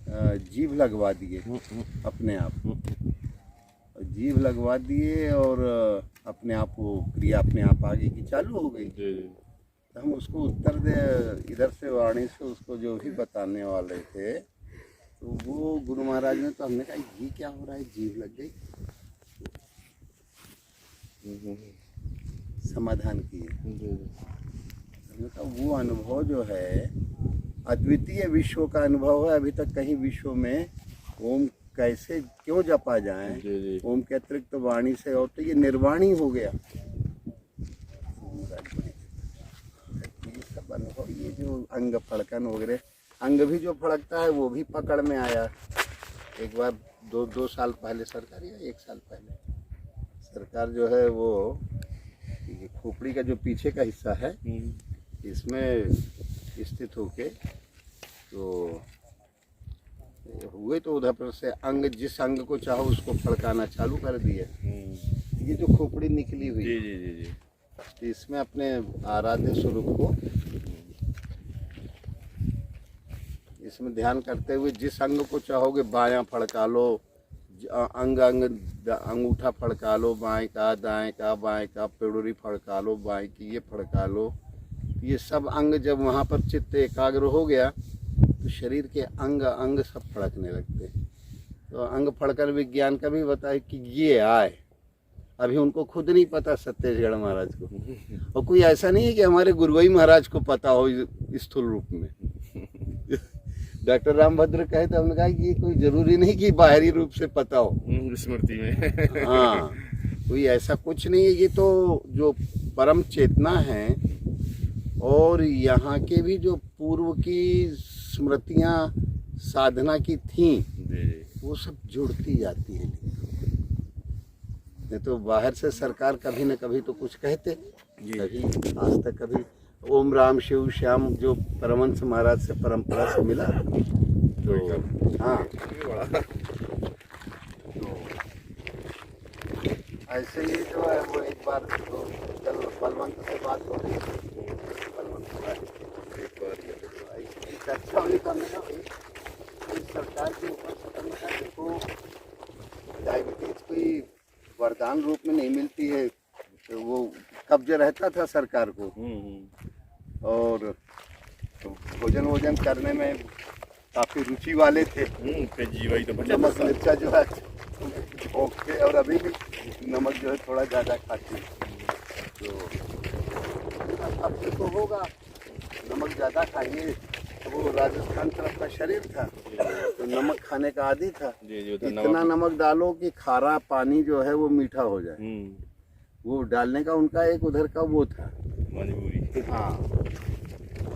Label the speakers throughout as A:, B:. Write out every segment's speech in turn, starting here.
A: जीभ लगवा दिए अपने आप, जीभ लगवा दिए और अपने आप वो क्रिया अपने आप आगे की चालू हो गई। तो हम उसको उत्तर दे इधर से वाणी से उसको जो भी बताने वाले थे, तो वो गुरु महाराज ने, तो हमने कहा ये क्या हो रहा है, जीभ लग गई। समाधान किए। हमने कहा वो अनुभव जो है अद्वितीय विश्व का अनुभव है। अभी तक कहीं विश्व में ओम कैसे क्यों जपा जाए, ओम के अतिरिक्त तो वाणी से, और तो ये निर्वाणी हो गया। ये सब अनुभव, ये जो अंग फड़कन वगैरह, अंग भी जो फड़कता है वो भी पकड़ में आया। एक बार दो साल पहले सरकार, या 1 साल पहले सरकार जो है वो खोपड़ी का जो पीछे का हिस्सा है इसमें स्थित होके तो हुए, तो उधर पर से अंग, जिस अंग को चाहो उसको फड़काना चालू कर दिए। ये जो खोपड़ी निकली हुई जी, इसमें अपने आराध्य स्वरूप को इसमें ध्यान करते हुए जिस अंग को चाहोगे बायां फड़का लो, अंगूठा फड़का लो बाएं का, दाएं का, बाएं का पेड़ोरी फड़का लो, बाएं की ये फड़का लो। ये सब अंग जब वहाँ पर चित्त एकाग्र हो गया तो शरीर के अंग अंग सब फड़कने लगते। तो अंग फड़कर विज्ञान का भी बताए कि ये आए, अभी उनको खुद नहीं पता सत्येशगढ़ महाराज को, और कोई ऐसा नहीं है कि हमारे गुरुवाई महाराज को पता हो स्थूल रूप में। डॉक्टर रामभद्र कहे तो हमने कहा कि ये कोई जरूरी नहीं कि बाहरी रूप से पता हो
B: स्मृति में।
A: हाँ, कोई ऐसा कुछ नहीं है। ये तो जो परम चेतना है और यहाँ के भी जो पूर्व की स्मृतियाँ साधना की थी वो सब जुड़ती जाती है। नहीं तो बाहर से सरकार कभी न कभी तो कुछ कहते, कभी आज तक कभी ओम राम शिव श्याम जो परमहंस महाराज से परंपरा से मिला तो हाँ, तो ऐसे ही जो है वो एक बार तो चल बलवंत से बात हो गई, बलवंत चर्चा होने का मिला भाई सरकार के ऊपर से करने का। देखो डायबिटीज कोई वरदान रूप में नहीं मिलती है, तो वो कब्ज रहता था सरकार को, और तो भोजन करने में काफी रुचि वाले थे। नमक मिर्चा जो है ओके, और अभी भी नमक जो है थोड़ा ज़्यादा खाते हैं। तो अब तो होगा नमक ज़्यादा खाइए, तो वो राजस्थान तरफ का शरीर था तो नमक खाने का आदी था। इतना नमक डालो कि खारा पानी जो है वो मीठा हो जाए, वो डालने का उनका एक उधर का वो था मजबूरी। हाँ,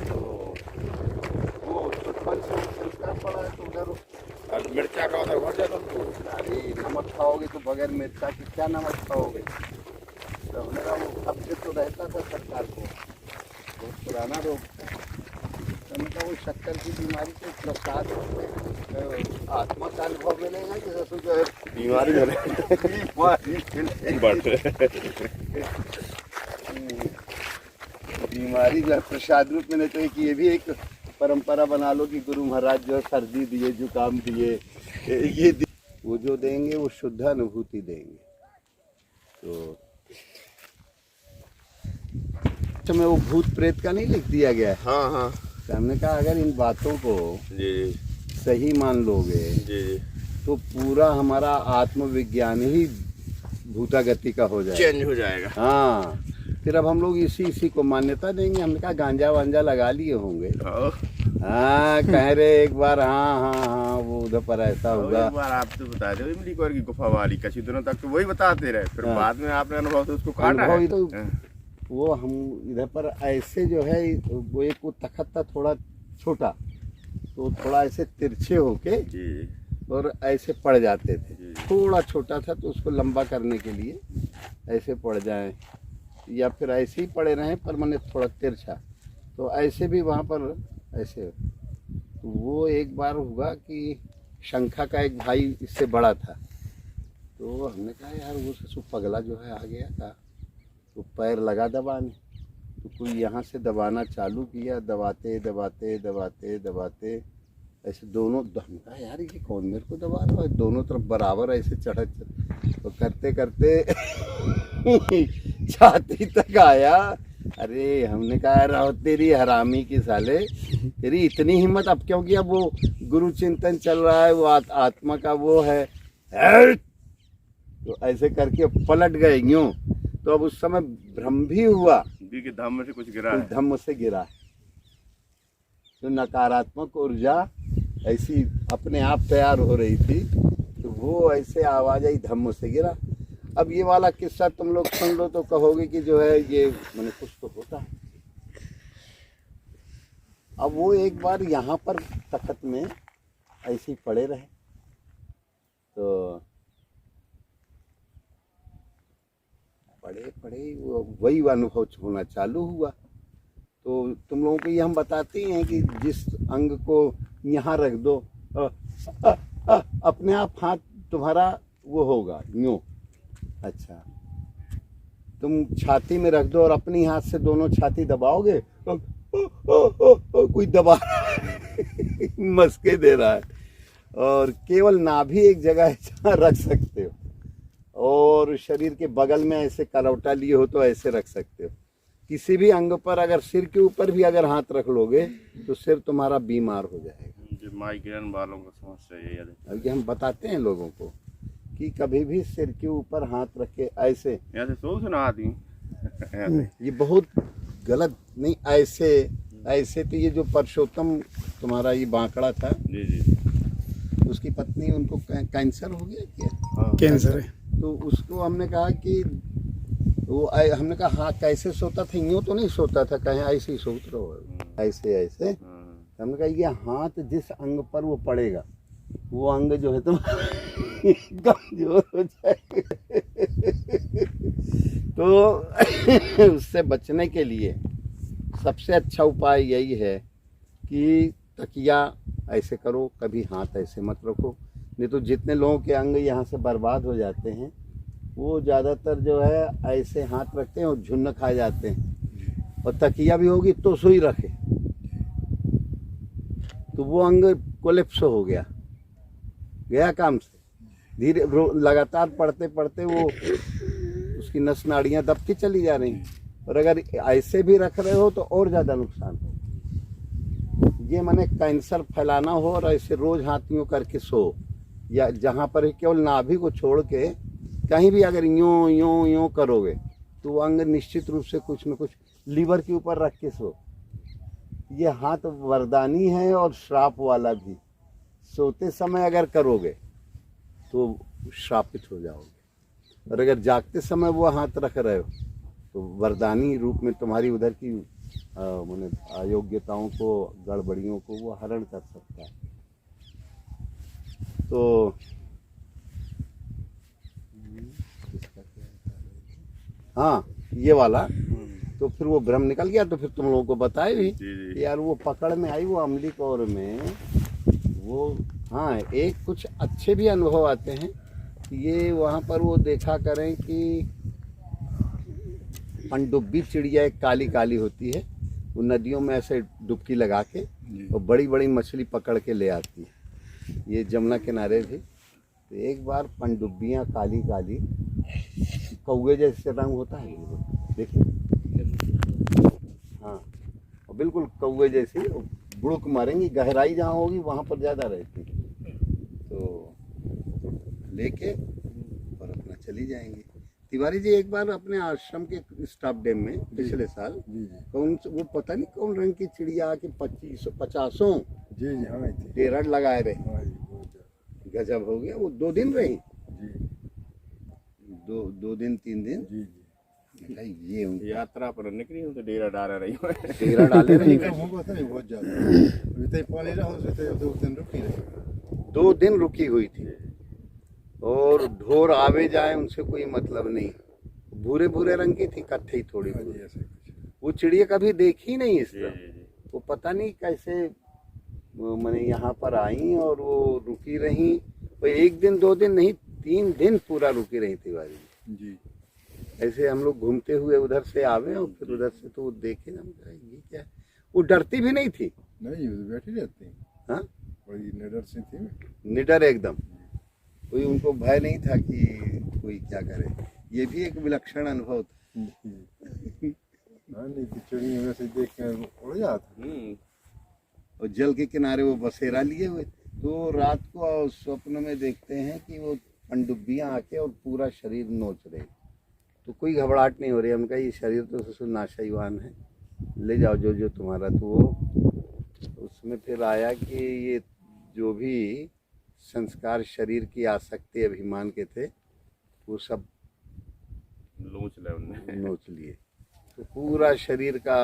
A: तो वो बचपन से संस्कार पड़ा है तो उधर
B: मिर्चा का उधर भर जाता।
A: अरे नमक खाओगे तो बगैर मिर्चा की क्या नमक खाओगे। तो हमने कहा वो कब्ज तो रहता था सरकार को, बहुत पुराना रोग था। तो हमने कहा वो शक्कर की बीमारी के प्रसाद आत्मा का अनुभव मिलेगा कि रसों जो है
B: बीमारी
A: बीमारी जो है प्रसाद रूप में नहीं, तो कि ये भी एक परंपरा बना लो कि गुरु महाराज जो है सर्दी दिए, जुकाम दिए, ये दिए, वो जो देंगे वो शुद्ध अनुभूति देंगे। तो में वो भूत प्रेत का नहीं लिख दिया गया है।
B: हाँ हाँ,
A: तो हमने कहा अगर इन बातों को
B: जी
A: सही मान लोगे
B: जी
A: तो पूरा हमारा आत्मविज्ञान ही भूतागति का हो जाएगा,
B: चेंज हो जाएगा।
A: हाँ, फिर अब हम लोग इसी को मान्यता देंगे। हमने कहा गांजा वांजा लगा लिए होंगे। हाँ, कह रहे एक बार हाँ वो उधर पर ऐसा होगा।
B: एक बार आप तो बता दो इमली कौर की गुफा वाली कई दिनों तक तो वही बताते रहे, फिर बाद में आपने अनुभव तो उसको काटा है।
A: तो वो हम इधर पर ऐसे जो है वो एक वो तखत था थोड़ा छोटा, तो थोड़ा ऐसे तिरछे होके और ऐसे पड़ जाते थे। थोड़ा छोटा था तो उसको लंबा करने के लिए ऐसे पड़ जाए, या फिर ऐसे ही पड़े रहें पर मैंने थोड़ा तिरछा, तो ऐसे भी वहाँ पर ऐसे। तो वो एक बार हुआ कि शंखा का एक भाई इससे बड़ा था, तो हमने कहा यार वो ससुर पगला जो है आ गया था, तो पैर लगा दबाने, तो कोई यहाँ से दबाना चालू किया, दबाते दबाते दबाते दबाते ऐसे दोनों, हम कहा यार ये कौन मेरे को दबा रहा है, दोनों तरफ बराबर ऐसे चढ़ तो करते करते छाती तक आया। अरे हमने कहा रहो तेरी हरामी की साले, तेरी इतनी हिम्मत अब क्योंकि अब वो गुरु चिंतन चल रहा है, वो आत्मा का वो है, तो ऐसे करके पलट गए यूं। तो अब उस समय भ्रम भी हुआ
B: दी के धाम में से कुछ गिरा है।
A: धम्म से गिरा, तो नकारात्मक ऊर्जा ऐसी अपने आप तैयार हो रही थी, तो वो ऐसे आवाज आई धम्म से गिरा। अब ये वाला किस्सा तुम लोग सुन लो तो कहोगे कि जो है ये मैंने कुछ तो होता है। अब वो एक बार यहाँ पर तख्त में ऐसे ही पड़े रहे, तो पड़े पड़े वो वही अनुभव होना चालू हुआ। तो तुम लोगों को ये हम बताते हैं कि जिस अंग को यहाँ रख दो, अपने आप हाथ तुम्हारा वो होगा यूं। अच्छा, तुम छाती में रख दो और अपनी हाथ से दोनों छाती दबाओगे, कोई दबा मस्के दे रहा है। और केवल नाभि एक जगह रख सकते हो, और शरीर के बगल में ऐसे करवटा लिए हो तो ऐसे रख सकते हो। किसी भी अंग पर अगर सिर के ऊपर भी अगर हाथ रख लोगे तो सिर तुम्हारा बीमार हो जाएगा।
B: जो माइग्रेन वालों को समस्या है ये।
A: अब ये हम बताते हैं लोगों को कि कभी भी सिर के ऊपर हाथ रख के ऐसे,
B: यहाँ से सो सुना आती
A: ये बहुत गलत नहीं, ऐसे ऐसे। तो ये जो परशोत्तम तुम्हारा ये बांकड़ा था,
B: जी जी,
A: उसकी पत्नी, उनको कैंसर हो गया क्या?
B: हाँ
C: कैंसर है।
A: तो उसको हमने कहा कि वो हमने कहा हाँ कैसे सोता था, यूँ तो नहीं सोता था, कहीं ऐसे ही सोच रहो ऐसे ऐसे। हमने कहा ये हाथ जिस अंग पर वो पड़ेगा वो अंग जो है तुम्हारा कमजोर हो जाएगा। तो उससे बचने के लिए सबसे अच्छा उपाय यही है कि तकिया ऐसे करो, कभी हाथ ऐसे मत रखो। नहीं तो जितने लोगों के अंग यहाँ से बर्बाद हो जाते हैं वो ज़्यादातर जो है ऐसे हाथ रखते हैं और झुन्न खा जाते हैं। और तकिया भी होगी तो सुई रखे, तो वो अंग कोलेप्स हो गया काम से। धीरे लगातार पढ़ते पढ़ते वो उसकी नस नाड़ियाँ दबती चली जा रही। और अगर ऐसे भी रख रहे हो तो और ज़्यादा नुकसान हो। ये माने कैंसर फैलाना हो और ऐसे रोज हाथियों करके सो, या जहाँ पर केवल नाभि को छोड़ के कहीं भी अगर यूं यूं यूं करोगे तो वो अंग निश्चित रूप से कुछ न कुछ लीवर के ऊपर रख के सो। ये हाथ वरदानी है और श्राप वाला भी। सोते समय अगर करोगे तो श्रापित हो जाओगे, और अगर जागते समय वो हाथ रख रहे हो तो वरदानी रूप में तुम्हारी उधर की माने अयोग्यताओं को, गड़बड़ियों को वो हरण कर सकता है। तो हाँ ये वाला, तो फिर वो भ्रम निकल गया। तो फिर तुम लोगों को बताए भी कि यार वो पकड़ में आई, वो अमली कौर में वो, हाँ एक कुछ अच्छे भी अनुभव आते हैं। ये वहाँ पर वो देखा करें कि पनडुब्बी चिड़िया एक काली काली होती है, वो नदियों में ऐसे डुबकी लगा के और बड़ी बड़ी मछली पकड़ के ले आती है। ये जमुना किनारे भी तो एक बार पनडुब्बियाँ काली काली, कौवे जैसे रंग होता है देखिए, हाँ और बिल्कुल कौवे जैसी बुड़क मारेंगी, गहराई जहाँ होगी वहाँ पर ज़्यादा रहती, तो लेके और अपना चली जाएंगी। तिवारी जी एक बार अपने आश्रम के स्टाफ डैम में पिछले साल कौन वो पता नहीं कौन रंग की चिड़िया आके 25-50
C: जी जी हाँ
A: टेरर लगाए रहे, गजब हो गया। वो 2 दिन रही, दो दिन 3 दिन
C: जी जी।
A: ये
B: यात्रा पर निकली हूँ तो डेरा डाला रही हूँ।
A: डेरा डाले रही,
C: बहुत ज्यादा पानी रहा
A: 2 दिन रुकी हुई थी। और ढोर आवे जाए उनसे कोई मतलब नहीं, भूरे भूरे रंग की थी, कत्थई थोड़ी थोड़ी। वो चिड़िया कभी देखी नहीं इस तरह, वो पता नहीं कैसे मैंने यहाँ पर आई और वो रुकी रही। वो 1 दिन 2 दिन नहीं, 3 दिन पूरा रुकी रही तिवारी
C: जी।
A: ऐसे हम लोग घूमते हुए उधर से आवे और फिर उधर से तो देखे ना, ये क्या है। वो डरती भी नहीं थी,
C: नहीं बैठी रहती,
A: हाँ
C: बड़ी निडर सी थी।
A: निडर एकदम, कोई उनको भय नहीं था कि कोई क्या करे। ये भी एक विलक्षण अनुभव था।
C: हाँ, नहीं तो चिड़िया वैसे देख के उड़ जाता।
A: और जल के किनारे वो बसेरा लिए हुए, तो रात को स्वप्न में देखते हैं कि वो पनडुब्बियां आके और पूरा शरीर नोच रहे। तो कोई घबराहट नहीं हो रही। उनका ये शरीर तो ससुर नाशाईवान है, ले जाओ जो जो तुम्हारा। तो वो उसमें फिर आया कि ये जो भी संस्कार शरीर की आसक्ति अभिमान के थे वो सब नोच लिए। तो पूरा शरीर का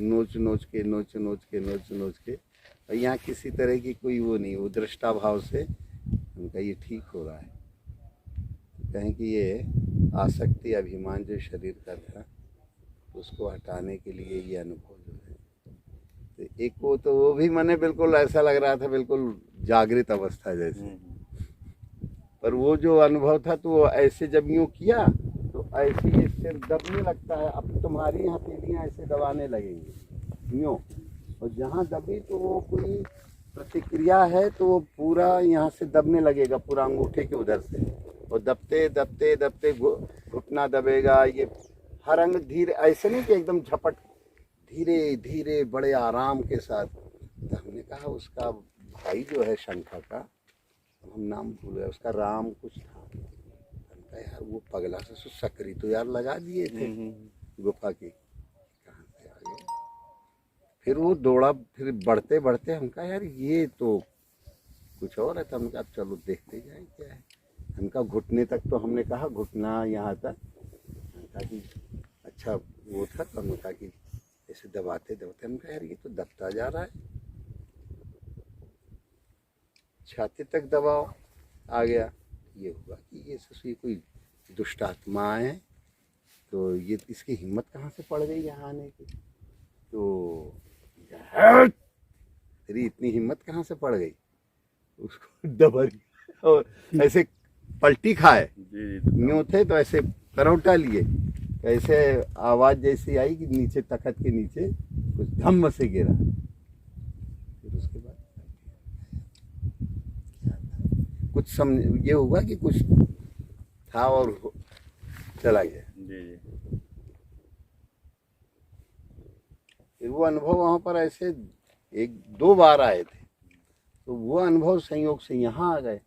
A: नोच नोच के और यहाँ किसी तरह की कोई वो नहीं, वो दृष्टा भाव से उनका ये ठीक हो रहा है। तो कहें कि ये आसक्ति अभिमान जो शरीर का था उसको हटाने के लिए ये अनुभव जो है। तो एक को तो वो भी मैंने बिल्कुल ऐसा लग रहा था बिल्कुल जागृत अवस्था जैसे, पर वो जो अनुभव था तो वो ऐसे जब यूँ किया तो ऐसे ये सिर दबने लगता है। अब तुम्हारी हथेलियाँ ऐसे दबाने लगेंगी यूँ, और जहाँ दबी तो वो कोई प्रतिक्रिया है तो वो पूरा यहाँ से दबने लगेगा, पूरा अंगूठे के उधर से, और दबते दबते दबते घुटना दबेगा। ये हर अंग धीरे, ऐसे नहीं कि एकदम झपट, धीरे धीरे बड़े आराम के साथ। तो हमने कहा उसका भाई जो है शंखा का, हम नाम भूल गए उसका, राम कुछ था। हमने यार वो पगला से सकरी तो यार लगा दिए थे गुफा की, कहाँ से आ गए। फिर वो दौड़ा, फिर बढ़ते बढ़ते हम कहा यार ये तो कुछ और है। तो हमने कहा चलो देखते जाए क्या है। हमका घुटने तक, तो हमने कहा घुटना यहाँ तक, कहा कि अच्छा वो था। तो हमने कहा कि ऐसे दबाते दबाते हम कहा यार ये तो दबता जा रहा है, छाती तक दबाओ, आ गया। ये हुआ कि ये ससुर कोई दुष्ट आत्मा है, तो ये इसकी हिम्मत कहाँ से पड़ गई यहाँ आने की। तो तेरी इतनी हिम्मत कहाँ से पड़ गई, उसको दबा और ऐसे पलटी खाए। यूँ थे तो ऐसे करौटा लिए, ऐसे आवाज़ जैसी आई कि नीचे तखत के नीचे कुछ धम्म से गिरा। फिर उसके बाद कुछ समझ ये हुआ कि कुछ था और चला गया। फिर वो अनुभव वहाँ पर ऐसे एक दो बार आए थे, तो वो अनुभव संयोग से यहाँ आ गए।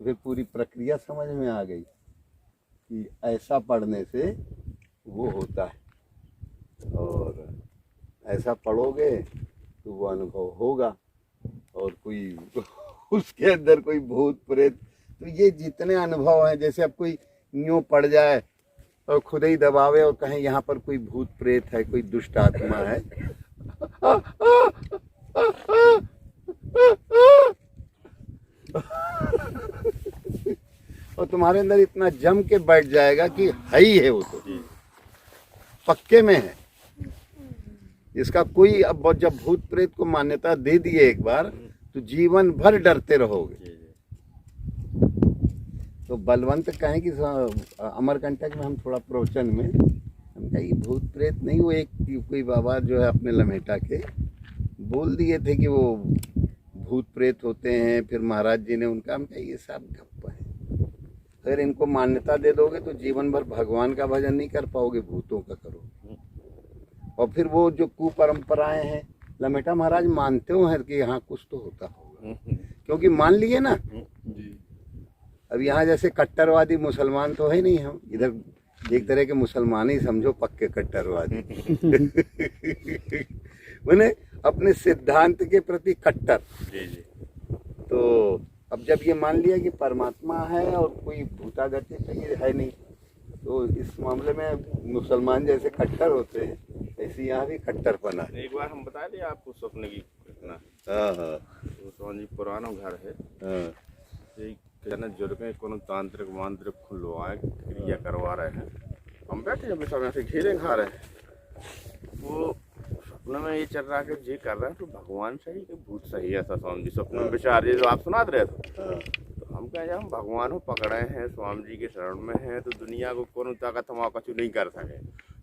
A: फिर पूरी प्रक्रिया समझ में आ गई कि ऐसा पढ़ने से वो होता है, और ऐसा पढ़ोगे तो वो अनुभव होगा। और कोई उसके अंदर कोई भूत प्रेत, तो ये जितने अनुभव हैं, जैसे अब कोई यूँ पड़ जाए और खुद ही दबावे और कहें यहाँ पर कोई भूत प्रेत है, कोई दुष्ट आत्मा है, और तुम्हारे अंदर इतना जम के बैठ जाएगा कि है ही है, वो तो पक्के में है। इसका कोई, अब जब भूत प्रेत को मान्यता दे दिए एक बार, तो जीवन भर डरते रहोगे। तो बलवंत कहें कि अमरकंटक में हम थोड़ा प्रवचन में हम कहें भूत प्रेत नहीं, वो एक कोई बाबा जो है अपने लमेटा के बोल दिए थे कि वो भूत प्रेत होते हैं। फिर महाराज जी ने उनका, हम कहें ये सब गप्पा है। अगर इनको मान्यता दे दोगे तो जीवन भर भगवान का भजन नहीं कर पाओगे, भूतों का करोगे। और फिर वो जो कुपरंपराएं हैं, लमेटा महाराज मानते हो हैं कि यहाँ कुछ तो होता होगा, क्योंकि मान लिए ना। अब यहाँ जैसे कट्टरवादी मुसलमान तो है नहीं, हम इधर एक तरह के मुसलमान ही समझो, पक्के कट्टरवादी मैंने अपने सिद्धांत के प्रति कट्टर। तो अब जब ये मान लिया कि परमात्मा है और कोई भूतागति तो ये है नहीं, तो इस मामले में मुसलमान जैसे कट्टर होते हैं, ऐसे यहाँ भी कट्टरपना है।
B: एक बार हम बता दें आपको स्वप्न की घटना।
A: हाँ
B: तो जी पुराना घर है, जुड़ में कोनो तांत्रिक मांत्रिक खुलवाए क्रिया करवा रहे हैं। हम बैठे हैं सब ऐसे घेरे खा रहे हैं। वो स्वप्न में ये चल रहा है कि ये कर रहा है तो भगवान सही कि भूत सही है। ऐसा स्वामी जी स्वप्न में विचार ये जो आप सुना रहे थे, तो हम कहें हम भगवान को पकड़े हैं, स्वामी जी के शरण में हैं, तो दुनिया को कोनो ताकत हम कछु नहीं कर सके।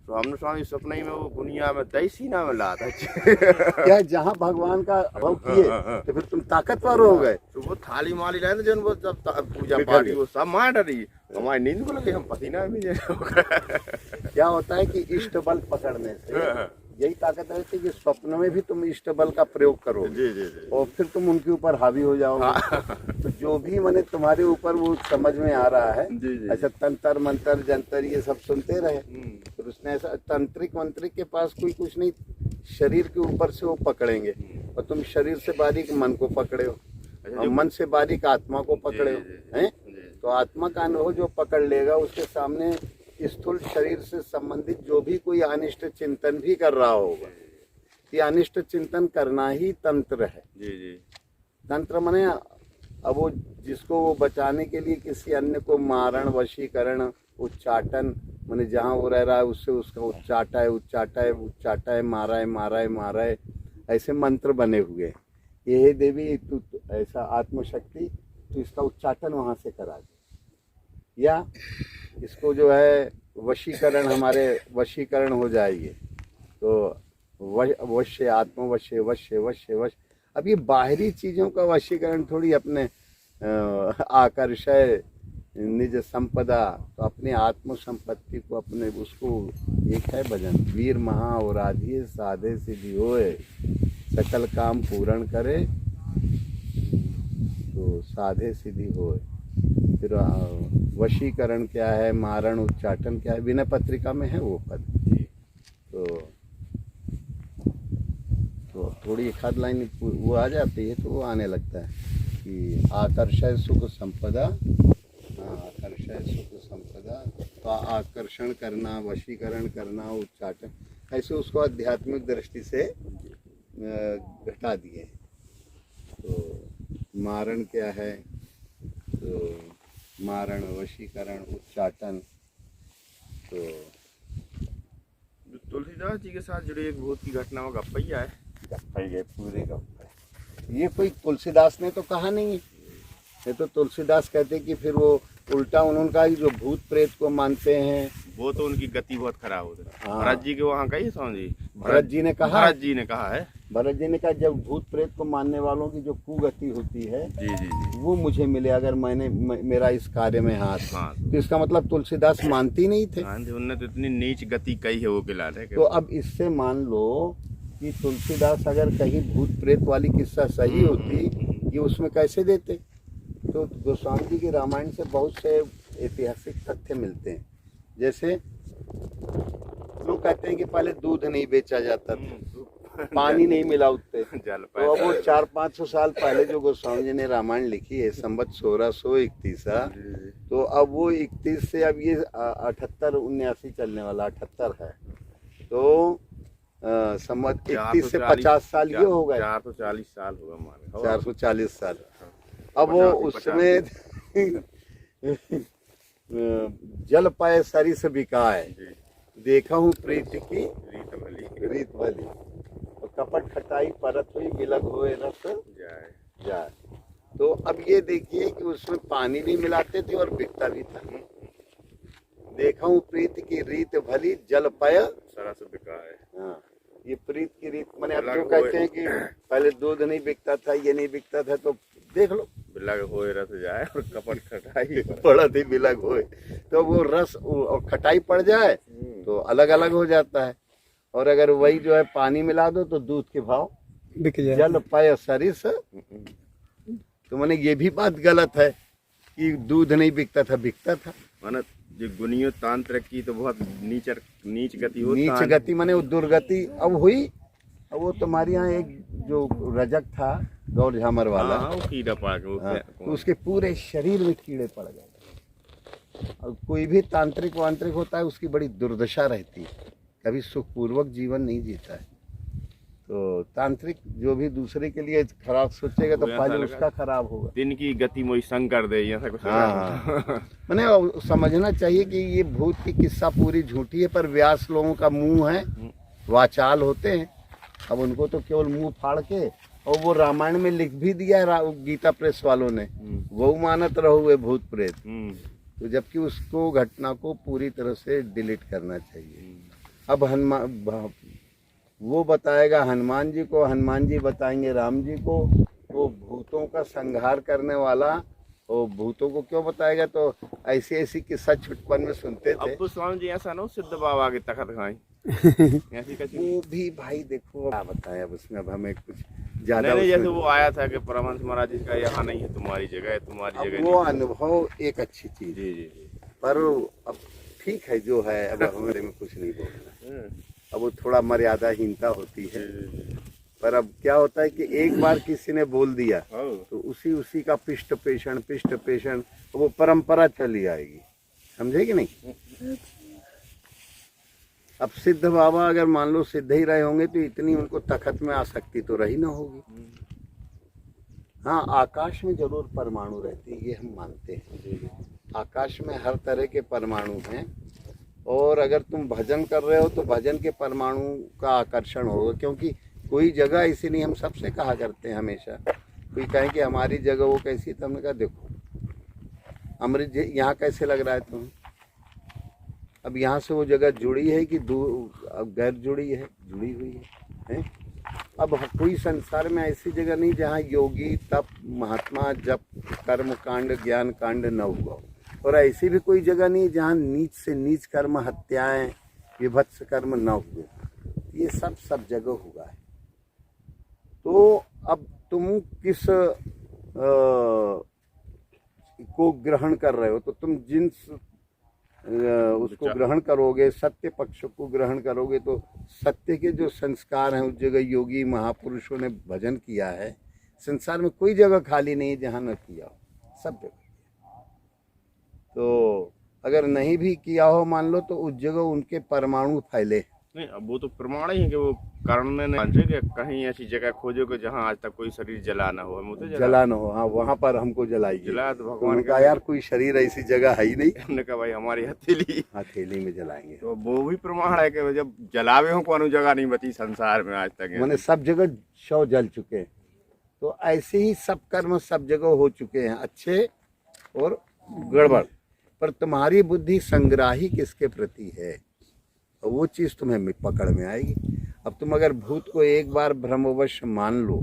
B: तो हमने स्वामी सपने में वो दुनिया में तैसी ना में ला था।
A: क्या जहाँ भगवान का अभाव किए तो फिर तुम ताकतवर हो गए।
B: तो वो थाली माली रहे थे जन वो जब पूजा पाठ वो सब मार डरी हमारी नींद को लगी हम पसीना भी
A: क्या होता है कि इष्ट बल पकड़ने से यही ताकत रहती है कि स्वप्न में भी तुम इष्ट बल का प्रयोग करो
B: जी जी जी।
A: और फिर तुम उनके ऊपर हावी हो जाओगे। तो जो भी मैंने तुम्हारे ऊपर वो समझ में आ रहा है।
B: जी जी।
A: अच्छा तंत्र मंत्र जंतर ये सब सुनते रहे। फिर उसने ऐसा तांत्रिक मंत्रिक के पास कोई कुछ नहीं, शरीर के ऊपर से वो पकड़ेंगे और तुम शरीर से बारीक मन को पकड़े हो और मन से बारीक आत्मा को पकड़े हो हैं। तो आत्मा का अनुभव जो पकड़ लेगा उसके सामने स्थूल शरीर से संबंधित जो भी कोई अनिष्ट चिंतन भी कर रहा होगा, ये अनिष्ट चिंतन करना ही तंत्र है।
B: जी जी।
A: तंत्र माने अब वो जिसको वो बचाने के लिए किसी अन्य को मारण वशीकरण उच्चाटन माने जहाँ वो रह रहा है उससे उसका उच्चाटा है उच्चाटा है उच्चाटा है मारा है मारा है मारा है, ऐसे मंत्र बने हुए हैं। ये हे देवी तू ऐसा आत्मशक्ति तो इसका उच्चाटन वहाँ से करा दे, या इसको जो है वशीकरण हमारे वशीकरण हो जाएगी। तो वश्य आत्मवश्य वश्य वश्य वश। अब ये बाहरी चीज़ों का वशीकरण थोड़ी अपने आकर्षय निज संपदा, तो अपने आत्म संपत्ति को अपने उसको एक है भजन वीर महा और आधिए साधे सिद्धि होए सकल काम पूर्ण करे तो साधे सिद्धि होए। फिर वशीकरण क्या है, मारण उच्चाटन क्या है, विनय पत्रिका में है वो पद। तो थोड़ी एक आध लाइन वो आ जाती है तो वो आने लगता है कि आकर्षय सुख संपदा, आकर्षय सुख संपदा, तो आकर्षण करना वशीकरण करना उच्चाटन, ऐसे उसको आध्यात्मिक दृष्टि से घटा दिए। तो मारण क्या है, तो मारण वशीकरण उच्चाटन। तो
B: तुलसीदास जी के साथ जुड़े एक भूत की घटना में गप्पैया है।
A: गप्पे पूरे गप्पे, ये कोई तुलसीदास ने तो कहा नहीं है, ये तो तुलसीदास कहते कि फिर वो उल्टा उनका ही जो भूत प्रेत को मानते हैं
B: वो तो उनकी गति बहुत खराब होती है।
A: हाँ।
B: भरत जी के वहाँ कही स्वामी जी,
A: भरत जी ने कहा,
B: भरत जी ने कहा है,
A: भरत जी ने कहा जब भूत प्रेत को मानने वालों की जो कुगति होती है
B: जी जी जी,
A: वो मुझे मिले अगर मेरा इस कार्य में हाथ,
B: हाँ
A: तो इसका मतलब तुलसीदास मानती नहीं थे।
B: हाँ जी, उनने तो इतनी नीच गति कही है वो किला है।
A: तो अब इससे मान लो कि तुलसीदास अगर कहीं भूत प्रेत वाली किस्सा सही होती ये उसमें कैसे देते। तो गोस्वामी जी के रामायण से बहुत से ऐतिहासिक तथ्य मिलते हैं। जैसे लोग कहते हैं कि पहले दूध नहीं बेचा जाता था, पानी नहीं मिला उतने, तो अब वो 400-500 साल पहले जो गोस्वामी जी ने रामायण लिखी है संवत 1631, तो अब वो 31 से अब ये 78-79 चलने वाला 78 है, तो संवत 31 से 50 साल ये हो गए,
B: 440 साल होगा हमारे,
A: 440 साल। अब वो उसमें जल पाए सरी से बिकाए, देखा हूँ प्रीति की रीत भली, और कपट खटाई परत हुई बिलग होए रस जाए। तो अब ये देखिए कि उसमें पानी भी मिलाते थे और बिकता भी था। देखा हूँ प्रीति की रीत भली जल पाय
B: सरस बिकाए।
A: हाँ, ये प्रीत की रीत मैंने अब जो कहते हैं कि पहले दूध नहीं बिकता था, ये नहीं बिकता था, तो देख लो
B: बिलग होए रस जाए और कपट खटाई
A: पड़त ही बिलग होए, तो वो रस और खटाई पड़ जाए तो अलग अलग हो जाता है। और अगर वही जो है पानी मिला दो तो दूध के भाव
C: बिक जाए।
A: जल पाय सरिस, तो मैंने ये भी बात गलत है कि दूध नहीं बिकता था, बिकता था।
B: माने जो गुनियो तांत्र की तो बहुत नीच गति होती,
A: नीच गति माने वो दुर्गति अब हुई। अब वो तुम्हारे यहाँ एक जो रजक था गौर झामर वाला,
B: हाँ, वो कीड़ा पड़ गया,
A: तो उसके पूरे शरीर में कीड़े पड़ गए। और कोई भी तांत्रिक वांत्रिक होता है उसकी बड़ी दुर्दशा रहती है, कभी सुखपूर्वक जीवन नहीं जीता है। तो तांत्रिक जो भी दूसरे के लिए खराब सोचेगा तो पहले उसका खराब होगा।
B: दिन की गति मोई संग कर दे ऐसा कुछ।
A: हाँ, मैंने समझना चाहिए कि ये भूत की किस्सा पूरी झूठी है, पर व्यास लोगों का मुंह है, वाचाल होते हैं। अब उनको तो केवल मुंह फाड़ के, और वो रामायण में लिख भी दिया है गीता प्रेस वालों ने, वो मानत रहुए भूत प्रेत, तो जबकि उसको घटना को पूरी तरह से डिलीट करना चाहिए। अब वो बताएगा हनुमान जी को, हनुमान जी बताएंगे राम जी को। वो भूतों का संहार करने वाला वो भूतों को क्यों बताएगा? तो ऐसी ऐसी किस्सा छुटपन में सुनते थे।
B: अब तो स्वामी जी ऐसा ना सिद्ध बाबा के तखत खाई ऐसी कची
A: वो भी भाई देखो क्या बताएं, अब उसमें अब हमें कुछ ज्यादा
B: नहीं, जैसे
A: उसमें-
B: वो आया था कि परमहंस महाराज जी का यहाँ नहीं है, तुम्हारी जगह है, तुम्हारी
A: अब
B: जगह
A: वो
B: नहीं।
A: अनुभव एक अच्छी चीज है,
B: जी जी जी।
A: पर अब ठीक है जो है, अब हमारे में कुछ नहीं बोलना।
B: हम्म,
A: अब वो थोड़ा मर्यादाहीनता होती है,
B: जी, जी, जी।
A: पर अब क्या होता है कि एक बार किसी ने बोल दिया
B: हाँ,
A: तो उसी का पिष्ट पेषण वो परंपरा चली आएगी, समझे कि नहीं? अब सिद्ध बाबा अगर मान लो सिद्ध ही रहे होंगे तो इतनी उनको तखत में आसक्ति तो रही ना होगी। हाँ, आकाश में जरूर परमाणु रहती है, ये हम मानते हैं। आकाश में हर तरह के परमाणु हैं, और अगर तुम भजन कर रहे हो तो भजन के परमाणु का आकर्षण होगा, क्योंकि कोई जगह ऐसी नहीं। हम सबसे कहा करते हैं हमेशा, कोई कहे कि हमारी जगह वो कैसी, तो हमने कहा देखो अमृत जी यहाँ कैसे लग रहा है तुम्हें? अब यहाँ से वो जगह जुड़ी है कि गैर जुड़ी है? जुड़ी हुई है? अब कोई संसार में ऐसी जगह नहीं जहाँ योगी तप महात्मा जप कर्म कांड ज्ञान कांड न हुआ, और ऐसी भी कोई जगह नहीं जहाँ नीच से नीच कर्म हत्याएं विभत्स कर्म न हुए। ये सब जगह हुआ है। तो अब तुम किस को ग्रहण कर रहे हो? तो तुम जिन उसको ग्रहण करोगे, सत्य पक्ष को ग्रहण करोगे, तो सत्य के जो संस्कार हैं उस जगह योगी महापुरुषों ने भजन किया है। संसार में कोई जगह खाली नहीं जहाँ न किया हो, सब जगह। तो अगर नहीं भी किया हो मान लो, तो उस जगह उनके परमाणु फैले।
B: नहीं, अब वो तो प्रमाण ही है कि वो कारण ने समझे कि कहीं ऐसी जगह खोजो कि जहाँ आज तक कोई शरीर जला ना हो। हम तो
A: जला न हो, हाँ, वहाँ पर हमको जलाइए।
B: जलाया तो
A: तो
B: भगवान
A: कहा यार कोई शरीर ऐसी जगह है ही नहीं,
B: हमने कहा भाई हमारी हथेली,
A: हथेली में जलाएंगे।
B: तो वो भी प्रमाण है कि जब जलावे हो कौन जगह नहीं बची संसार में आज तक।
A: मैंने सब जगह शव जल चुके हैं, तो ऐसे ही सब कर्म सब जगह हो चुके हैं, अच्छे और गड़बड़। पर तुम्हारी बुद्धि संग्राही किसके प्रति है, और वो चीज़ तुम्हें पकड़ में आएगी। अब तुम अगर भूत को एक बार भ्रमवश मान लो,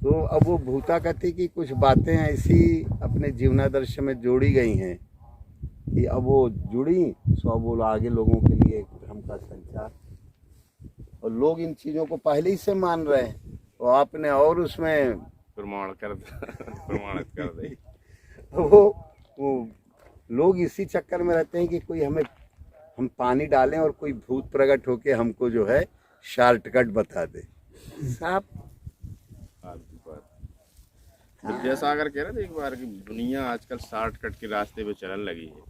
A: तो अब वो भूतागति की कुछ बातें ऐसी अपने जीवनादर्श में जोड़ी गई हैं कि अब वो जुड़ी सो बोलो आगे लोगों के लिए एक भ्रम का संचार, और लोग इन चीज़ों को पहले ही से मान रहे हैं, तो आपने और उसमें
B: प्रमाणित कर दे।
A: तो वो लोग इसी चक्कर में रहते हैं कि कोई हम पानी डालें और कोई भूत प्रकट होके हमको जो है शॉर्टकट बता दे। साहब
B: विद्यासागर कह रहे थे एक बार कि दुनिया आजकल शॉर्टकट के रास्ते पे चलने लगी है।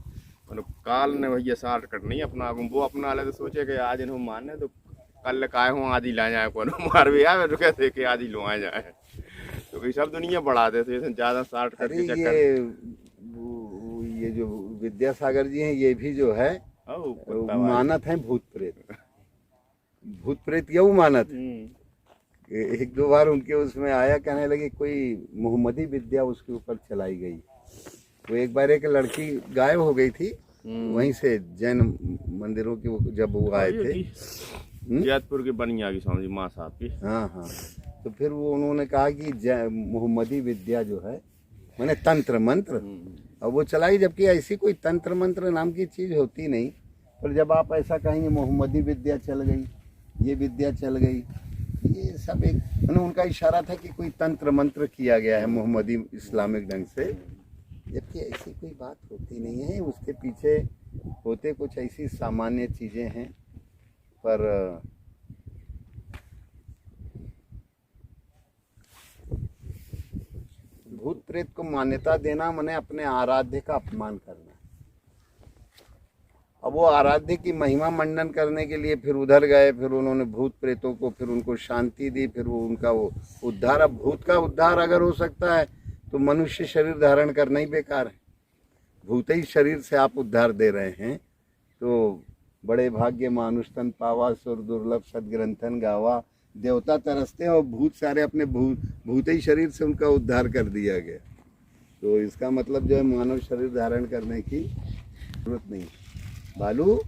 B: मतलब काल ने भैया शॉर्टकट नहीं अपना, वो अपना ले तो सोचे कि आज इन्हों माने तो कल काहे हूँ आदि ला जाए, कौन मार भी आए तो कहते कि आदि लो आ जाए, तो सब दुनिया बढ़ा देते ज्यादा शॉर्टकट के चक्कर।
A: ये जो विद्यासागर जी हैं, ये भी जो है मानत है भूत प्रेत यू मानत। एक दो बार उनके उसमें आया, कहने लगे कोई मोहम्मदी विद्या उसके ऊपर चलाई गई। वो एक बार एक लड़की गायब हो गई थी वहीं से जैन मंदिरों की, जब वो आए थे
B: जैतपुर की बनी आ गई स्वामी माँ साहब की।
A: हाँ हाँ, तो फिर वो उन्होंने कहा कि मोहम्मदी विद्या जो है मैंने तंत्र मंत्र, और वो चलाई, जबकि ऐसी कोई तंत्र मंत्र नाम की चीज़ होती नहीं। पर जब आप ऐसा कहेंगे मोहम्मदी विद्या चल गई, ये विद्या चल गई, ये सब एक उनका इशारा था कि कोई तंत्र मंत्र किया गया है मोहम्मदी इस्लामिक ढंग से, जबकि ऐसी कोई बात होती नहीं है। उसके पीछे होते कुछ ऐसी सामान्य चीज़ें हैं। पर भूत प्रेत को मान्यता देना माने अपने आराध्य का अपमान करना। अब वो आराध्य की महिमा मंडन करने के लिए फिर उधर गए, फिर उन्होंने भूत प्रेतों को फिर उनको शांति दी, फिर वो उनका वो उद्धार। अब भूत का उद्धार अगर हो सकता है तो मनुष्य शरीर धारण करना ही बेकार है। भूत ही शरीर से आप उद्धार दे रहे हैं, तो बड़े भाग्य मानुष तन पावा, सुर दुर्लभ सदग्रंथन गावा। देवता तरसते हैं और भूत सारे अपने भूत ही शरीर से उनका उद्धार कर दिया गया। तो इसका मतलब जो है मानव शरीर धारण करने की जरूरत नहीं। बालू